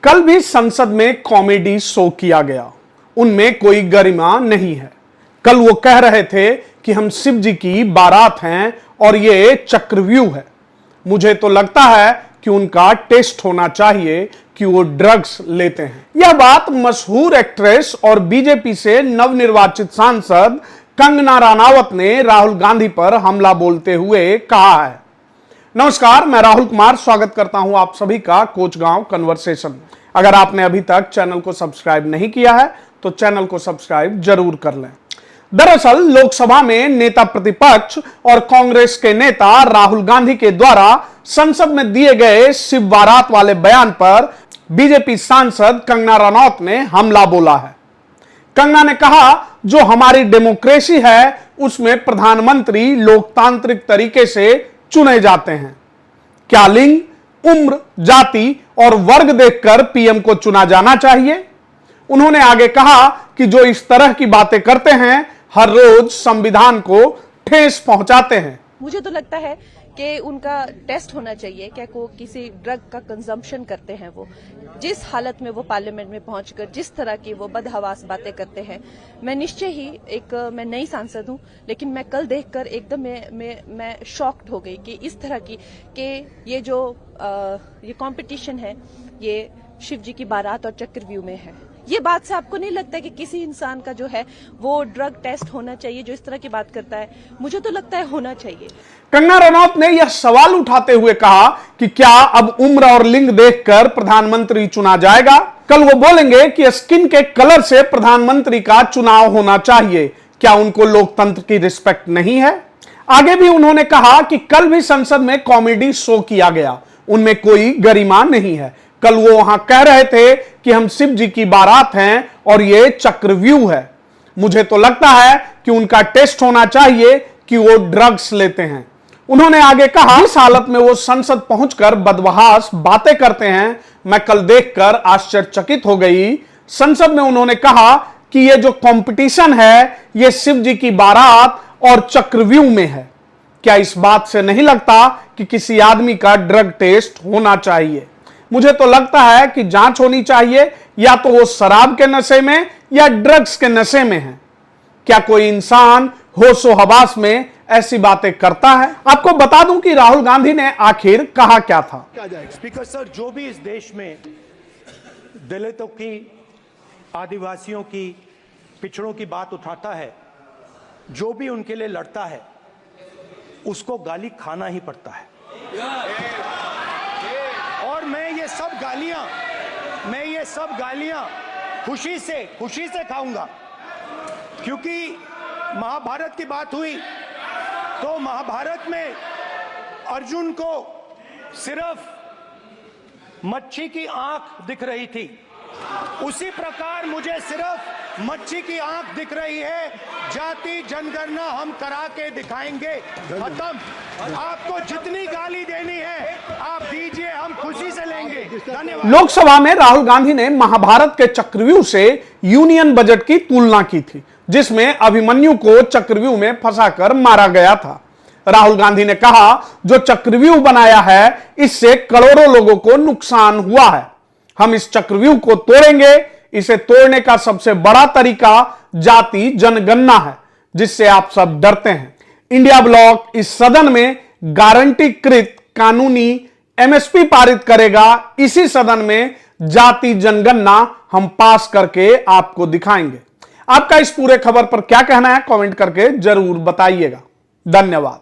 कल भी संसद में कॉमेडी शो किया गया, उनमें कोई गरिमा नहीं है। कल वो कह रहे थे कि हम शिव जी की बारात हैं और ये चक्रव्यूह है। मुझे तो लगता है कि उनका टेस्ट होना चाहिए कि वो ड्रग्स लेते हैं। यह बात मशहूर एक्ट्रेस और बीजेपी से नवनिर्वाचित सांसद कंगना रनौत ने राहुल गांधी पर हमला बोलते हुए कहा है। नमस्कार, मैं राहुल कुमार स्वागत करता हूं आप सभी का कोचगांव कन्वर्सेशन में। अगर आपने अभी तक चैनल को सब्सक्राइब नहीं किया है तो चैनल को सब्सक्राइब जरूर कर लें। दरअसल लोकसभा में नेता प्रतिपक्ष और कांग्रेस के नेता राहुल गांधी के द्वारा संसद में दिए गए शिव बारात वाले बयान पर बीजेपी सांसद कंगना रनौत ने हमला बोला है। कंगना ने कहा, जो हमारी डेमोक्रेसी है उसमें प्रधानमंत्री लोकतांत्रिक तरीके से चुने जाते हैं। क्या लिंग, उम्र, जाति और वर्ग देखकर पीएम को चुना जाना चाहिए? उन्होंने आगे कहा कि जो इस तरह की बातें करते हैं हर रोज संविधान को ठेस पहुंचाते हैं। मुझे तो लगता है कि उनका टेस्ट होना चाहिए, क्या वो किसी ड्रग का कंजम्पशन करते हैं। वो जिस हालत में वो पार्लियामेंट में पहुंचकर जिस तरह की वो बदहवास बातें करते हैं, मैं निश्चय ही मैं नई सांसद हूं, लेकिन मैं कल देखकर एकदम मैं शॉक्ड हो गई कि इस तरह की कि ये जो ये कंपटीशन है ये शिव जी की बारात और चक्रव्यूह में है। ये बात से आपको नहीं लगता कि किसी इंसान का जो है वो ड्रग टेस्ट होना चाहिए जो इस तरह की बात करता है? मुझे तो लगता है होना चाहिए। कंगना रनौत ने यह सवाल उठाते हुए कहा कि क्या अब उम्र और लिंग देखकर प्रधानमंत्री चुना जाएगा? कल वो बोलेंगे कि स्किन के कलर से प्रधानमंत्री का चुनाव होना चाहिए। क्या उनको लोकतंत्र की रिस्पेक्ट नहीं है? आगे भी उन्होंने कहा कि कल भी संसद में कॉमेडी शो किया गया, उनमें कोई गरिमा नहीं है। कल वो वहां कह रहे थे कि हम शिव जी की बारात हैं और ये चक्रव्यूह है। मुझे तो लगता है कि उनका टेस्ट होना चाहिए कि वो ड्रग्स लेते हैं। उन्होंने आगे कहा, इस हालत में वो संसद पहुंचकर बदबहास बातें करते हैं, मैं कल देखकर आश्चर्यचकित हो गई। संसद में उन्होंने कहा कि ये जो कंपटीशन है ये शिव जी की बारात और चक्रव्यूह में है। क्या इस बात से नहीं लगता कि किसी आदमी का ड्रग टेस्ट होना चाहिए? मुझे तो लगता है कि जांच होनी चाहिए, या तो वो शराब के नशे में या ड्रग्स के नशे में है। क्या कोई इंसान होशो हवास में ऐसी बातें करता है? आपको बता दूं कि राहुल गांधी ने आखिर कहा क्या था। स्पीकर सर, जो भी इस देश में दलितों की, आदिवासियों की, पिछड़ों की बात उठाता है, जो भी उनके लिए लड़ता है, उसको गाली खाना ही पड़ता है। और मैं ये सब गालियां खुशी से खाऊंगा, क्योंकि महाभारत की बात हुई तो महाभारत में अर्जुन को सिर्फ मच्छी की आंख दिख रही थी, उसी प्रकार मुझे सिर्फ मच्छी की आंख दिख रही है। जाति जनगणना हम करा के दिखाएंगे। खत्म। आपको जितनी गाली देनी है आप दीजिए, हम खुशी से लेंगे। धन्यवाद। लोकसभा में राहुल गांधी ने महाभारत के चक्रव्यूह से यूनियन बजट की तुलना की थी, जिसमें अभिमन्यु को चक्रव्यूह में फंसाकर मारा गया था। राहुल गांधी ने कहा, जो चक्रव्यूह बनाया है इससे करोड़ों लोगों को नुकसान हुआ है। हम इस चक्रव्यूह को तोड़ेंगे। इसे तोड़ने का सबसे बड़ा तरीका जाति जनगणना है, जिससे आप सब डरते हैं। इंडिया ब्लॉक इस सदन में गारंटीकृत कानूनी एमएसपी पारित करेगा। इसी सदन में जाति जनगणना हम पास करके आपको दिखाएंगे। आपका इस पूरे खबर पर क्या कहना है कमेंट करके जरूर बताइएगा। धन्यवाद।